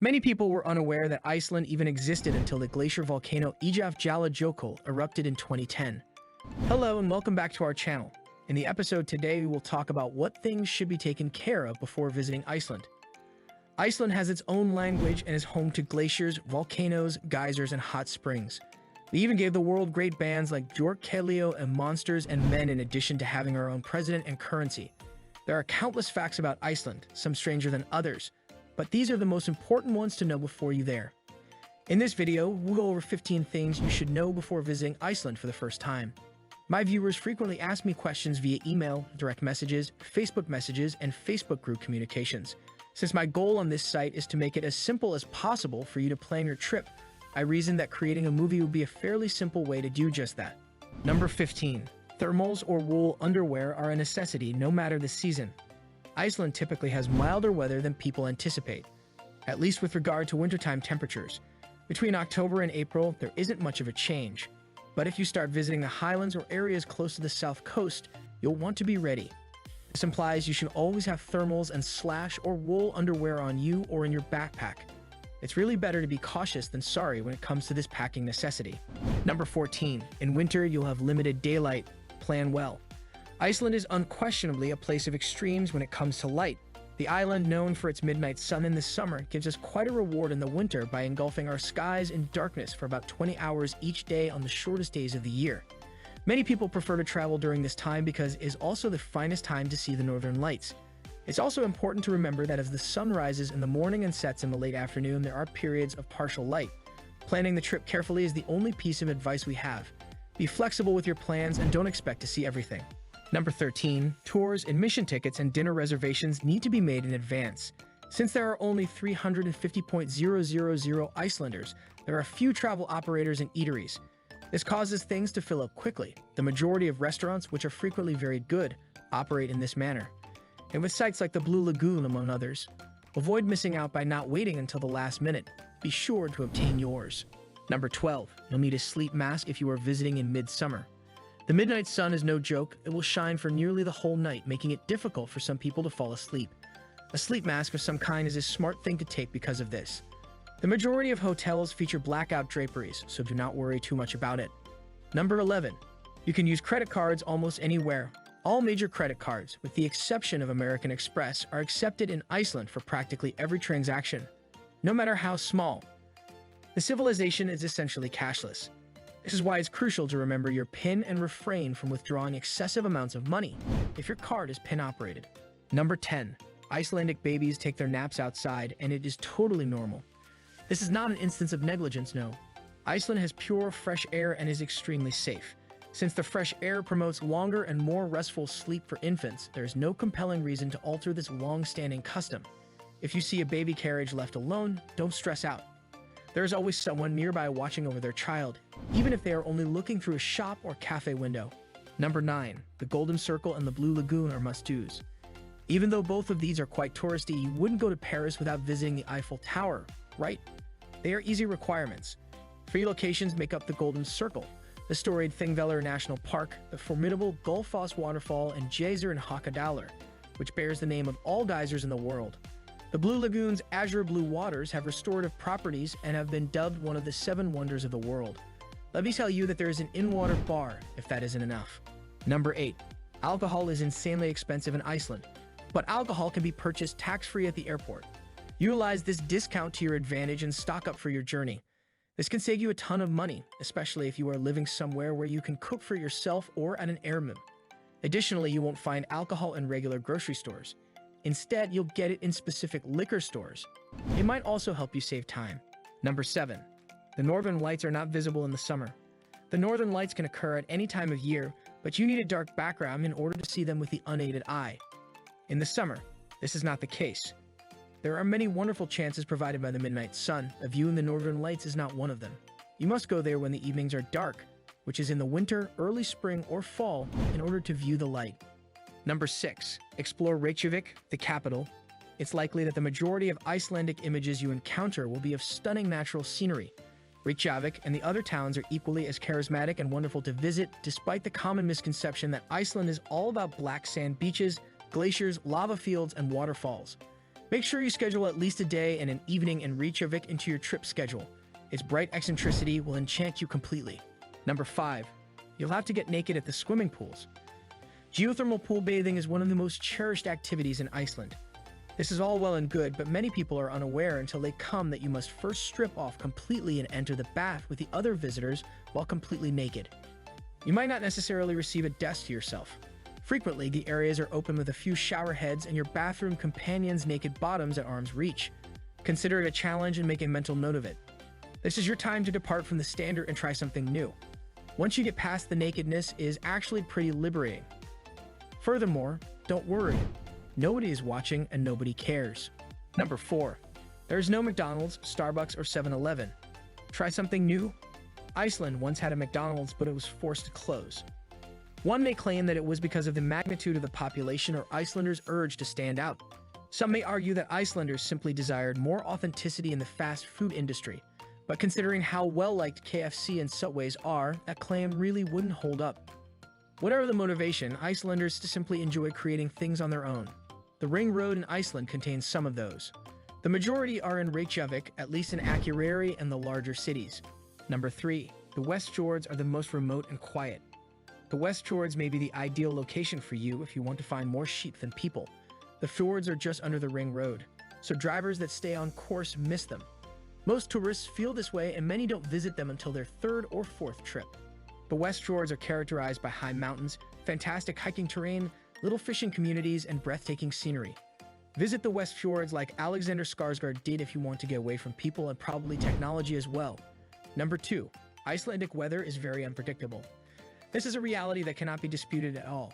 Many people were unaware that Iceland even existed until the glacier volcano Eyjafjallajokull erupted in 2010. Hello and welcome back to our channel. In the episode today, we will talk about what things should be taken care of before visiting Iceland. Iceland has its own language and is home to glaciers, volcanoes, geysers, and hot springs. We even gave the world great bands like Bjork, Kaleo, and Monsters and Men in addition to having our own president and currency. There are countless facts about Iceland, some stranger than others, but these are the most important ones to know before you there. In this video, we'll go over 15 things you should know before visiting Iceland for the first time. My viewers frequently ask me questions via email, direct messages, Facebook messages, and Facebook group communications. Since my goal on this site is to make it as simple as possible for you to plan your trip, I reasoned that creating a movie would be a fairly simple way to do just that. Number 15. Thermals or wool underwear are a necessity no matter the season. Iceland typically has milder weather than people anticipate, at least with regard to wintertime temperatures. Between October and April, there isn't much of a change. But if you start visiting the highlands or areas close to the south coast, you'll want to be ready. This implies you should always have thermals and slash or wool underwear on you or in your backpack. It's really better to be cautious than sorry when it comes to this packing necessity. Number 14. In winter, you'll have limited daylight. Plan well. Iceland is unquestionably a place of extremes when it comes to light. The island, known for its midnight sun in the summer, gives us quite a reward in the winter by engulfing our skies in darkness for about 20 hours each day on the shortest days of the year. Many people prefer to travel during this time because it is also the finest time to see the northern lights. It's also important to remember that as the sun rises in the morning and sets in the late afternoon, there are periods of partial light. Planning the trip carefully is the only piece of advice we have. Be flexible with your plans and don't expect to see everything. Number 13. Tours, admission tickets, and dinner reservations need to be made in advance. Since there are only 350,000 Icelanders, there are few travel operators and eateries. This causes things to fill up quickly. The majority of restaurants, which are frequently very good, operate in this manner. And with sites like the Blue Lagoon, among others, avoid missing out by not waiting until the last minute. Be sure to obtain yours. Number 12. You'll need a sleep mask if you are visiting in midsummer. The midnight sun is no joke. It will shine for nearly the whole night, making it difficult for some people to fall asleep. A sleep mask of some kind is a smart thing to take because of this. The majority of hotels feature blackout draperies, so do not worry too much about it. Number 11. You can use credit cards almost anywhere. All major credit cards, with the exception of American Express, are accepted in Iceland for practically every transaction, no matter how small. The civilization is essentially cashless. This is why it's crucial to remember your PIN and refrain from withdrawing excessive amounts of money if your card is PIN operated. Number 10. Icelandic babies take their naps outside, and it is totally normal. This is not an instance of negligence, no. Iceland has pure, fresh air and is extremely safe. Since the fresh air promotes longer and more restful sleep for infants, there is no compelling reason to alter this long-standing custom. If you see a baby carriage left alone, don't stress out. There is always someone nearby watching over their child, even if they are only looking through a shop or cafe window. Number 9. The Golden Circle and the Blue Lagoon are must-dos. Even though both of these are quite touristy, you wouldn't go to Paris without visiting the Eiffel Tower, right? They are easy requirements. 3 locations make up the Golden Circle: the storied Thingvellir National Park, the formidable Gullfoss Waterfall, and Geyser in Hakadalur, which bears the name of all geysers in the world. The Blue Lagoon's azure blue waters have restorative properties and have been dubbed one of the 7 wonders of the world. Let me tell you that there is an in-water bar, if that isn't enough. Number 8. Alcohol is insanely expensive in Iceland, but alcohol can be purchased tax-free at the airport. Utilize this discount to your advantage and stock up for your journey. This can save you a ton of money, especially if you are living somewhere where you can cook for yourself or at an airmum. Additionally, you won't find alcohol in regular grocery stores. Instead, you'll get it in specific liquor stores. It might also help you save time. Number 7. The northern lights are not visible in the summer. The northern lights can occur at any time of year, but you need a dark background in order to see them with the unaided eye. In the summer, this is not the case. There are many wonderful chances provided by the midnight sun. A view in the northern lights is not one of them. You must go there when the evenings are dark, which is in the winter, early spring, or fall, in order to view the light. Number 6. Explore Reykjavik, the capital. It's likely that the majority of Icelandic images you encounter will be of stunning natural scenery. Reykjavik and the other towns are equally as charismatic and wonderful to visit, despite the common misconception that Iceland is all about black sand beaches, glaciers, lava fields, and waterfalls. Make sure you schedule at least a day and an evening in Reykjavik into your trip schedule. Its bright eccentricity will enchant you completely. Number 5. You'll have to get naked at the swimming pools. Geothermal pool bathing is one of the most cherished activities in Iceland. This is all well and good, but many people are unaware until they come that you must first strip off completely and enter the bath with the other visitors while completely naked. You might not necessarily receive a desk to yourself. Frequently, the areas are open with a few shower heads and your bathroom companions' naked bottoms at arm's reach. Consider it a challenge and make a mental note of it. This is your time to depart from the standard and try something new. Once you get past the nakedness, it is actually pretty liberating. Furthermore, don't worry. Nobody is watching and nobody cares. Number 4. There is no McDonald's, Starbucks, or 7-Eleven. Try something new? Iceland once had a McDonald's, but it was forced to close. One may claim that it was because of the magnitude of the population or Icelanders' urge to stand out. Some may argue that Icelanders simply desired more authenticity in the fast food industry. But considering how well-liked KFC and Subways are, that claim really wouldn't hold up. Whatever the motivation, Icelanders simply enjoy creating things on their own. The Ring Road in Iceland contains some of those. The majority are in Reykjavik, at least in Akureyri and the larger cities. Number 3. The West Fjords are the most remote and quiet. The West Fjords may be the ideal location for you if you want to find more sheep than people. The fjords are just under the Ring Road, so drivers that stay on course miss them. Most tourists feel this way and many don't visit them until their 3rd or 4th trip. The West Fjords are characterized by high mountains, fantastic hiking terrain, little fishing communities, and breathtaking scenery. Visit the West Fjords like Alexander Skarsgård did if you want to get away from people and probably technology as well. Number 2. Icelandic weather is very unpredictable. This is a reality that cannot be disputed at all.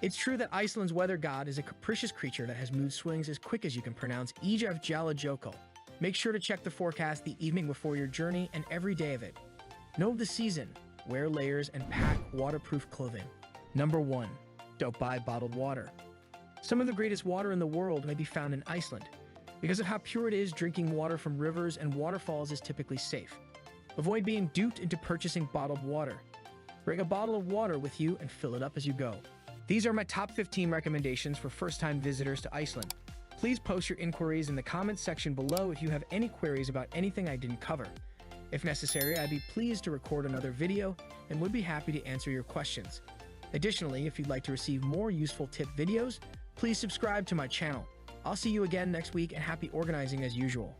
It's true that Iceland's weather god is a capricious creature that has mood swings as quick as you can pronounce Eyjafjallajokull. Make sure to check the forecast the evening before your journey and every day of it. Know the season, wear layers, and pack waterproof clothing. Number 1. Don't buy bottled water. Some of the greatest water in the world may be found in Iceland. Because of how pure it is, drinking water from rivers and waterfalls is typically safe. Avoid being duped into purchasing bottled water. Bring a bottle of water with you and fill it up as you go. These are my top 15 recommendations for first-time visitors to Iceland. Please post your inquiries in the comments section below if you have any queries about anything I didn't cover. If necessary, I'd be pleased to record another video and would be happy to answer your questions. Additionally, if you'd like to receive more useful tip videos, please subscribe to my channel. I'll see you again next week and happy organizing as usual.